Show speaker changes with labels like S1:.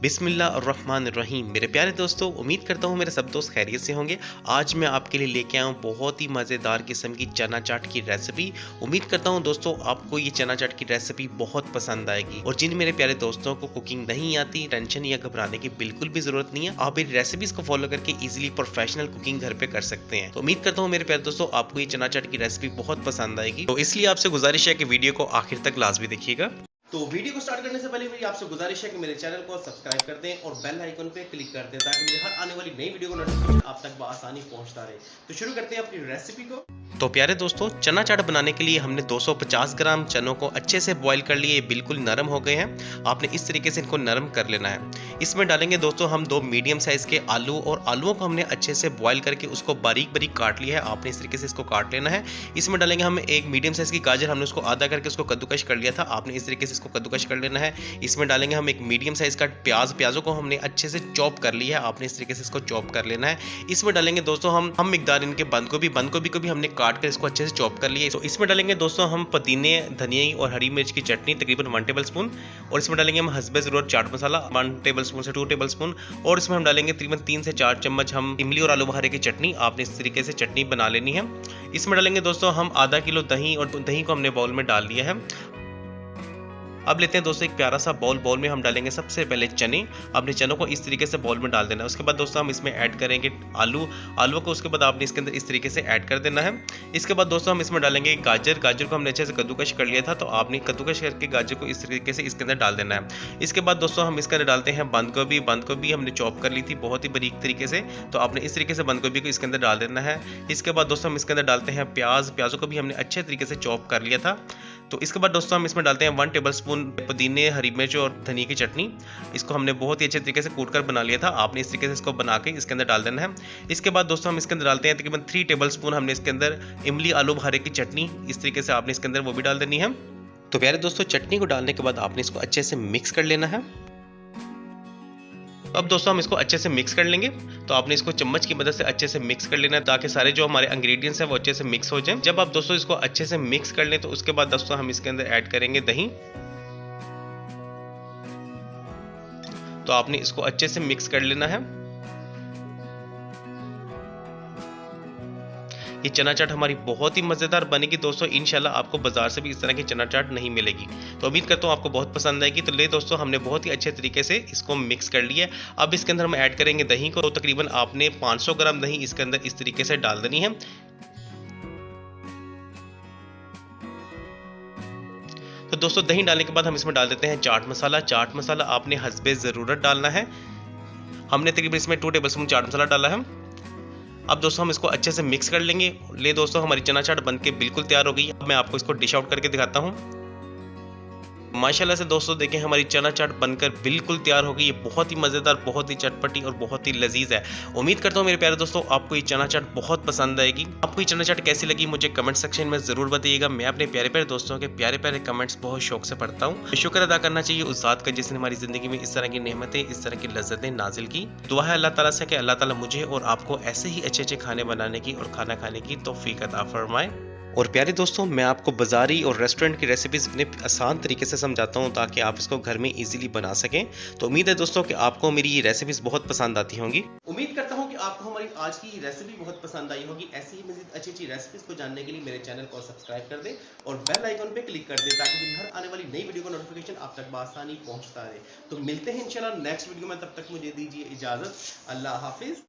S1: बिस्मिल्लाहिर्रहमानिर्रहीम। मेरे प्यारे दोस्तों, उम्मीद करता हूँ मेरे सब दोस्त खैरियत से होंगे। आज मैं आपके लिए लेके आया हूँ बहुत ही मज़ेदार किस्म की चना चाट की रेसिपी। उम्मीद करता हूँ दोस्तों आपको ये चना चाट की रेसिपी बहुत पसंद आएगी। और जिन मेरे प्यारे दोस्तों को कुकिंग नहीं आती, टेंशन या घबराने की बिल्कुल भी जरूरत नहीं है। आप इन रेसिपीज को फॉलो करके इजीली प्रोफेशनल कुकिंग घर पे कर सकते हैं। तो उम्मीद करता हूँ मेरे प्यारे दोस्तों आपको ये चना चाट की रेसिपी बहुत पसंद आएगी। तो इसलिए आपसे गुजारिश है कि वीडियो को आखिर तक लाजमी देखिएगा।
S2: तो वीडियो को स्टार्ट करने से पहले मेरी आपसे गुजारिश है कि मेरे चैनल को सब्सक्राइब कर दें और बेल आइकन पे क्लिक कर दें ताकि मेरी हर आने वाली नई वीडियो का नोटिफिकेशन आप तक बआसानी पहुंचता रहे। तो शुरू करते हैं अपनी रेसिपी को।
S1: तो प्यारे दोस्तों, चना चाट बनाने के लिए हमने 250 ग्राम चनों को अच्छे से बॉईल कर लिए। बिल्कुल नरम हो गए हैं। आपने इस तरीके से इनको नरम कर लेना है। इसमें डालेंगे दोस्तों हम 2 मीडियम साइज के आलू, और आलूओं को हमने अच्छे से बॉईल करके उसको बारीक बारीक काट लिया है। आपने इस तरीके से इसको काट लेना है। इसमें डालेंगे हम 1 मीडियम साइज की गाजर, हमने उसको आधा करके उसको कद्दूकश कर लिया था। आपने इस तरीके से इसको कद्दूकश कर लेना है। इसमें डालेंगे हम 1 मीडियम साइज का प्याज, प्याजों को हमने अच्छे से चॉप कर लिया है। आपने इस तरीके से इसको चॉप कर लेना है। इसमें डालेंगे दोस्तों हम मिकदार इनके बंद गोभी को भी हमने काट कर इसको अच्छे से चॉप कर लिए। तो इसमें डालेंगे दोस्तों हम पुदीने, धनिया और हरी मिर्च की चटनी तकरीबन 1 टेबल स्पून, और इसमें डालेंगे हम हस्बे ज़रूरत चाट मसाला 1 टेबल स्पून से 2 टेबल स्पून, और इसमें हम डालेंगे तकरीबन 3 से 4 चम्मच हम इमली और आलू बुखारे की चटनी। आपने इस तरीके से चटनी बना लेनी है। इसमें डालेंगे दोस्तों हम आधा किलो दही, और दही को हमने बाउल में डाल लिया है। अब लेते हैं दोस्तों एक प्यारा सा बाउल में हम डालेंगे सबसे पहले चने। अपने चनों को इस तरीके से बाउल में डाल देना है। उसके बाद दोस्तों हम इसमें ऐड करेंगे आलू को उसके बाद आपने इसके अंदर इस तरीके से ऐड कर देना है। इसके बाद दोस्तों हम इसमें डालेंगे गाजर को हमने अच्छे से कद्दूकश कर लिया था। तो आपने कद्दूकश करके गाजर को इस तरीके से इसके अंदर डाल देना है। इसके बाद दोस्तों हम इसके अंदर डालते हैं बंद गोभी हमने चॉप कर ली थी बहुत ही बारीक तरीके से। तो आपने इस तरीके से बंद गोभी को इसके अंदर डाल देना है। इसके बाद दोस्तों हम इसके अंदर डालते हैं प्याजों को भी हमने अच्छे तरीके से चॉप कर लिया था। तो इसके बाद दोस्तों हम इसमें डालते हैं 1 टेबल स्पून पुदीने, हरी मिर्च और धनिया की चटनी। इसको हमने बहुत ही अच्छे तरीके से कूट कर बना लिया था। आपने इस तरीके से इसको बना के इसके अंदर डाल देना है। इसके बाद दोस्तों हम इसके अंदर डालते हैं तकरीबन 3 टेबल स्पून हमने इसके अंदर इमली आलू बुखारे की चटनी। इस तरीके से आपने इसके अंदर वो भी डाल देनी है। तो प्यारे दोस्तों, चटनी को डालने के बाद आपने इसको अच्छे से मिक्स कर लेना है। अब दोस्तों हम इसको अच्छे से मिक्स कर लेंगे। तो आपने इसको चम्मच की मदद से अच्छे से मिक्स कर लेना है ताकि सारे जो हमारे इंग्रेडिएंट्स हैं वो अच्छे से मिक्स हो जाएं। जब आप दोस्तों इसको अच्छे से मिक्स कर लें तो उसके बाद दोस्तों हम इसके अंदर ऐड करेंगे दही। तो आपने इसको अच्छे से मिक्स कर लेना है। ये चना चाट हमारी बहुत ही मज़ेदार बनेगी दोस्तों। इंशाल्लाह आपको बाजार से भी इस तरह की चना चाट नहीं मिलेगी। तो उम्मीद करता हूँ आपको बहुत पसंद आएगी। तो ले दोस्तों, हमने बहुत ही अच्छे तरीके से इसको मिक्स कर लिया है। अब इसके अंदर हम ऐड करेंगे दही को। तो तकरीबन आपने 500 ग्राम दही इसके अंदर इस तरीके से डाल देनी है। तो दोस्तों दही डालने के बाद हम इसमें डाल देते हैं चाट मसाला आपने हस्बे ज़रूरत डालना है। हमने तकरीबन इसमें 2 टेबल स्पून चाट मसाला डाला है। अब दोस्तों हम इसको अच्छे से मिक्स कर लेंगे। ले दोस्तों, हमारी चना चाट बनके बिल्कुल तैयार हो गई है। अब मैं आपको इसको डिश आउट करके दिखाता हूँ। माशाल्लाह से दोस्तों देखें, हमारी चना चाट बनकर बिल्कुल तैयार हो गई। ये बहुत ही मज़ेदार, बहुत ही चटपटी और बहुत ही लजीज है। उम्मीद करता हूँ मेरे प्यारे दोस्तों आपको ये चना चाट बहुत पसंद आएगी। आपको ये चना चाट कैसी लगी मुझे कमेंट सेक्शन में ज़रूर बताइएगा। मैं अपने प्यारे प्यारे दोस्तों के प्यारे प्यारे कमेंट्स बहुत शौक से पढ़ता हूँ। शुक्र अदा करना चाहिए उस ज़ात का जिसने हमारी ज़िंदगी में इस तरह की नेमतें, इस तरह की लज्जतें नाजिल की। दुआ है अल्लाह ताला से कि अल्लाह ताला मुझे और आपको ऐसे ही अच्छे अच्छे खाने बनाने की और खाना खाने की तौफीक अता फरमाए। और प्यारे दोस्तों, मैं आपको बाज़ारी और रेस्टोरेंट की रेसिपीज़ इतने आसान तरीके से समझाता हूँ ताकि आप इसको घर में इजीली बना सकें। तो उम्मीद है दोस्तों कि आपको मेरी ये रेसिपीज़ बहुत पसंद आती होंगी।
S2: उम्मीद करता हूँ कि आपको हमारी आज की रेसिपी बहुत पसंद आई होगी। ऐसी ही मज़ीद अच्छी अच्छी रेसिपीज़ को जानने के लिए मेरे चैनल को सब्सक्राइब कर दें और बेल आइकन पे क्लिक कर दें ताकि मेरी हर आने वाली नई वीडियो का नोटिफिकेशन आप तक बआसानी पहुँचता रहे। तो मिलते हैं इंशाल्लाह नेक्स्ट वीडियो में। तब तक मुझे दीजिए इजाज़त। अल्लाह हाफिज़।